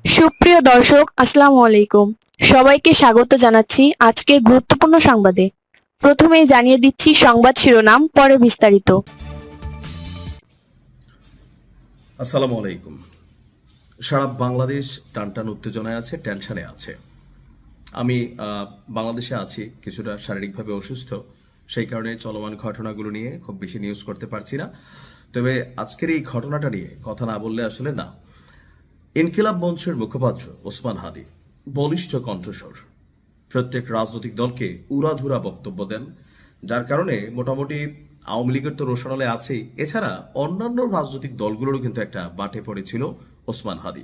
সুপ্রিয় দর্শক, আসসালামু আলাইকুম। সবাইকে স্বাগত জানাচ্ছি আজকের গুরুত্বপূর্ণ সংবাদে। প্রথমেই জানিয়ে দিচ্ছি সংবাদ শিরোনাম, পরে বিস্তারিত। আসসালামু আলাইকুম। সারা বাংলাদেশ টানটান উত্তেজনায় আছে, টেনশনে আছে। আমি বাংলাদেশে আছি, কিছুটা শারীরিকভাবে অসুস্থ, সেই কারণে চলমান ঘটনাগুলো নিয়ে খুব বেশি নিউজ করতে পারছি না। তবে আজকের এই ঘটনাটা নিয়ে কথা না বললে আসলে না। ইনকিলাব মঞ্চের মুখপাত্র ওসমান হাদি বলিষ্ঠ কণ্ঠস্বর, প্রত্যেক রাজনৈতিক দলকে উড়াধুরা বক্তব্য দেন, যার কারণে মোটামুটি আওয়ামী লীগের তো রোশনালে আছেই, এছাড়া অন্যান্য রাজনৈতিক দলগুলোরও কিন্তু একটা বাটে পড়েছিল ওসমান হাদি।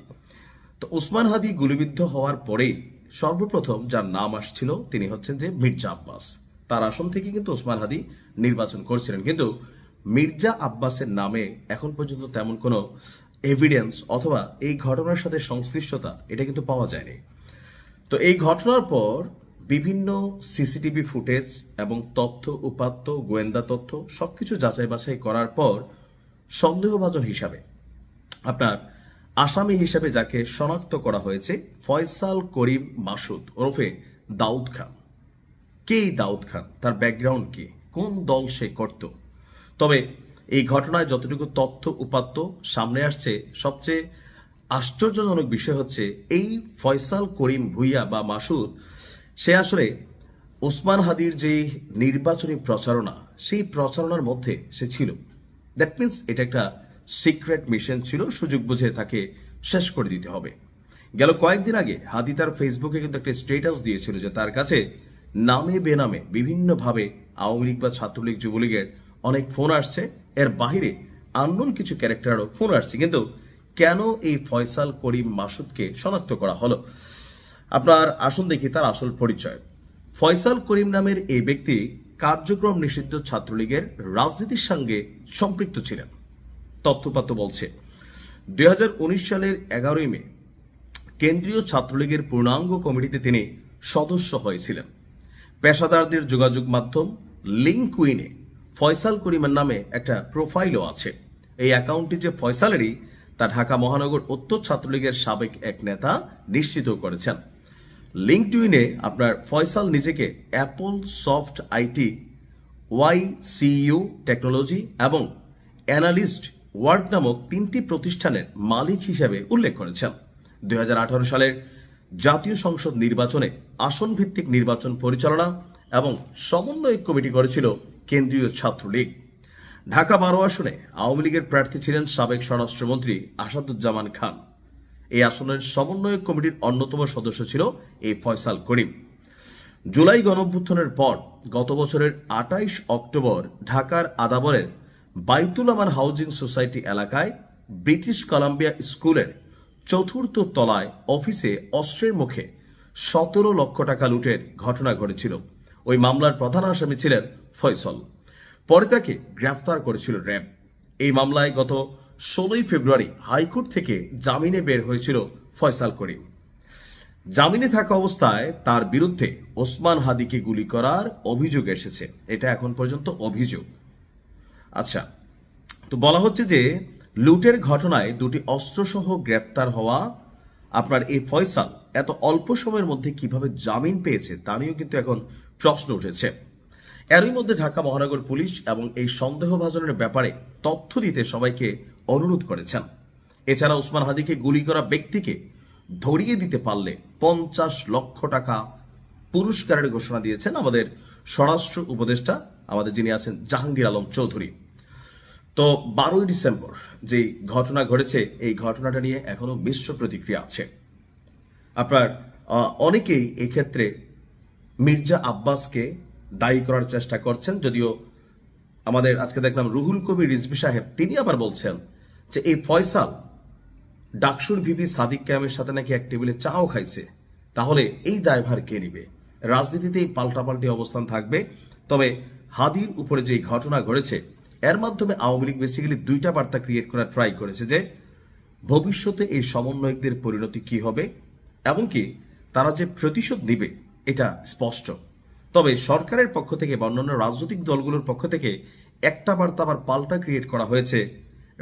তো ওসমান হাদি গুলিবিদ্ধ হওয়ার পরেই সর্বপ্রথম যার নাম আসছিল তিনি হচ্ছেন যে মির্জা আব্বাস। তার আসন থেকে কিন্তু ওসমান হাদি নির্বাচন করছিলেন, কিন্তু মির্জা আব্বাসের নামে এখন পর্যন্ত তেমন কোনো এভিডেন্স অথবা এই ঘটনার সাথে সংশ্লিষ্টতা এটা কিন্তু পাওয়া যায়নি। তো এই ঘটনার পর বিভিন্ন সিসিটিভি ফুটেজ এবং তথ্য উপাত্ত গোয়েন্দা তথ্য সবকিছু যাচাই বাছাই করার পর সন্দেহভাজন হিসাবে আপনার আসামি হিসাবে যাকে শনাক্ত করা হয়েছে ফয়সাল করিম মাসুদ ওরফে দাউদ খান। কে এই দাউদ খান, তার ব্যাকগ্রাউন্ড কি, কোন দল সে করত? তবে এই ঘটনায় যতটুকু তথ্য উপাত্ত সামনে আসছে, সবচেয়ে আশ্চর্যজনক বিষয় হচ্ছে এই ফয়সাল করিম ভুইয়া বা মাসুদ, সে আসলে ওসমান হাদির যে নির্বাচনী প্রচারণা, সেই প্রচারণার মধ্যে সে ছিল। দ্যাট মিনস এটা একটা সিক্রেট মিশন ছিল, সুযোগ বুঝে তাকে শেষ করে দিতে হবে। গেল কয়েকদিন আগে হাদি তার ফেসবুকে কিন্তু একটা স্টেটাস দিয়েছিল যে তার কাছে নামে বেনামে বিভিন্নভাবে আওয়ামী লীগ বা ছাত্রলীগ যুবলীগের অনেক ফোন আসছে, এর বাহিরে আননোন কিছু ক্যারেক্টারও ফোন আসছে। কিন্তু কেন এই ফয়সাল করিম মাসুদকে শনাক্ত করা হলো? আপনার আসুন দেখি তার আসল পরিচয়। ফয়সাল করিম নামের এই ব্যক্তি কার্যক্রম নিষিদ্ধ ছাত্রলীগের রাজনীতির সঙ্গে সম্পৃক্ত ছিলেন। তথ্যপাত্র বলছে 2019 সালের 11ই মে কেন্দ্রীয় ছাত্রলীগের পূর্ণাঙ্গ কমিটিতে তিনি সদস্য হয়েছিলেন। পেশাদারদের যোগাযোগ মাধ্যম লিঙ্কউইনে ফয়সাল করিমের নামে একটা প্রোফাইলও আছে। এই অ্যাকাউন্টটি যে ফয়সালেরই তা ঢাকা মহানগর উত্তর ছাত্রলীগের সাবেক এক নেতা নিশ্চিত করেছেন। লিঙ্কডইনে আপনার ফয়সাল নিজেকে অ্যাপল সফট আইটি, ওয়াইসিইউ টেকনোলজি এবং অ্যানালিস্ট ওয়ার্ক নামক 3টি প্রতিষ্ঠানের মালিক হিসেবে উল্লেখ করেছেন। 2018 সালের জাতীয় সংসদ নির্বাচনে আসন ভিত্তিক নির্বাচন পরিচালনা এবং সমন্বয় কমিটি করেছিল কেন্দ্রীয় ছাত্রলীগ। ঢাকা 12 আসনে আওয়ামী লীগের প্রার্থী ছিলেন সাবেক স্বরাষ্ট্রমন্ত্রী আসাদুজ্জামান খান। এই আসনের সমন্বয় কমিটির অন্যতম সদস্য ছিল এই ফয়সাল করিম। জুলাই গণঅভ্যুত্থানের পর গত বছরের 28 অক্টোবর ঢাকার আদাবরের বাইতুল আমান হাউজিং সোসাইটি এলাকায় ব্রিটিশ কলাম্বিয়া স্কুলের 4র্থ তলায় অফিসে অস্ত্রের মুখে 17 লক্ষ টাকা লুটের ঘটনা ঘটেছিল। ওই মামলার প্রধান আসামি ছিলেন ফয়সাল। পরে তাকে গ্রেফতার করেছিল র্যাব। এই মামলায় গত 16ই ফেব্রুয়ারি হাইকোর্ট থেকে জামিনে বের হয়েছিল ফয়সাল করিম। জামিনে থাকা অবস্থায় তার বিরুদ্ধে ওসমান হাদিকে গুলি করার অভিযোগ এসেছে। এটা এখন পর্যন্ত অভিযোগ। আচ্ছা, তো বলা হচ্ছে যে লুটের ঘটনায় 2টি অস্ত্রসহ গ্রেপ্তার হওয়া আপনার এই ফয়সাল এত অল্প সময়ের মধ্যে কিভাবে জামিন পেয়েছে তা নিয়েও কিন্তু এখন প্রশ্ন উঠেছে। এরই মধ্যে ঢাকা মহানগর পুলিশ এবং এই সন্দেহভাজনের ব্যাপারে তথ্য দিতে সবাইকে অনুরোধ করেছেন। এছাড়া ওসমান হাদিকে গুলি করা ব্যক্তিকে ধরিয়ে দিতে পারলে 50 লক্ষ টাকা পুরস্কারের ঘোষণা দিয়েছেন আমাদের স্বরাষ্ট্র উপদেষ্টা, আমাদের যিনি আছেন জাহাঙ্গীর আলম চৌধুরী। তো 12ই ডিসেম্বর যে ঘটনা ঘটেছে, এই ঘটনাটা নিয়ে এখনো মিশ্র প্রতিক্রিয়া আছে। আপনার অনেকেই এক্ষেত্রে মির্জা আব্বাসকে দায়ী করার চেষ্টা করছেন, যদিও আমাদের আজকে দেখলাম রুহুল কবির রিজভী সাহেব তিনি আবার বলছেন যে এই ফয়সাল ডাকসুর ভিপি সাদিক ক্যামের সাথে নাকি এক টেবিলে চাও খাইছে, তাহলে এই দায়ভার কে নিবে? রাজনীতিতে এই পাল্টাপাল্টি অবস্থান থাকবে। তবে হাদির উপরে যে ঘটনা ঘটেছে, এর মাধ্যমে আওয়ামী লীগ বেসিক্যালি 2টা বার্তা ক্রিয়েট করার ট্রাই করেছে যে ভবিষ্যতে এই সমন্বয়কদের পরিণতি কি হবে এবং কি তারা যে প্রতিশোধ নিবে এটা স্পষ্ট। তবে সরকারের পক্ষ থেকে বা অন্যান্য রাজনৈতিক দলগুলোর পক্ষ থেকে একটা বার্তা আবার পাল্টা ক্রিয়েট করা হয়েছে,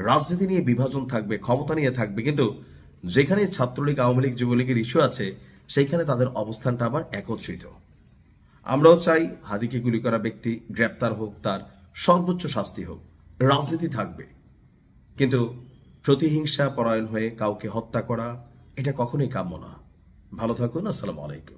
রাজনীতি নিয়ে বিভাজন থাকবে, ক্ষমতা নিয়ে থাকবে, কিন্তু যেখানে ছাত্রলীগ, আওয়ামী লীগ, যুবলীগের ইস্যু আছে, সেইখানে তাদের অবস্থানটা আবার একত্রিত। আমরাও চাই হাদিকে গুলি করা ব্যক্তি গ্রেপ্তার হোক, তার সর্বোচ্চ শাস্তি হোক। রাজনীতি থাকবে, কিন্তু প্রতিহিংসা পরায়ণ হয়ে কাউকে হত্যা করা এটা কখনোই কাম্য না। ভালো থাকুন। আসসালামু আলাইকুম।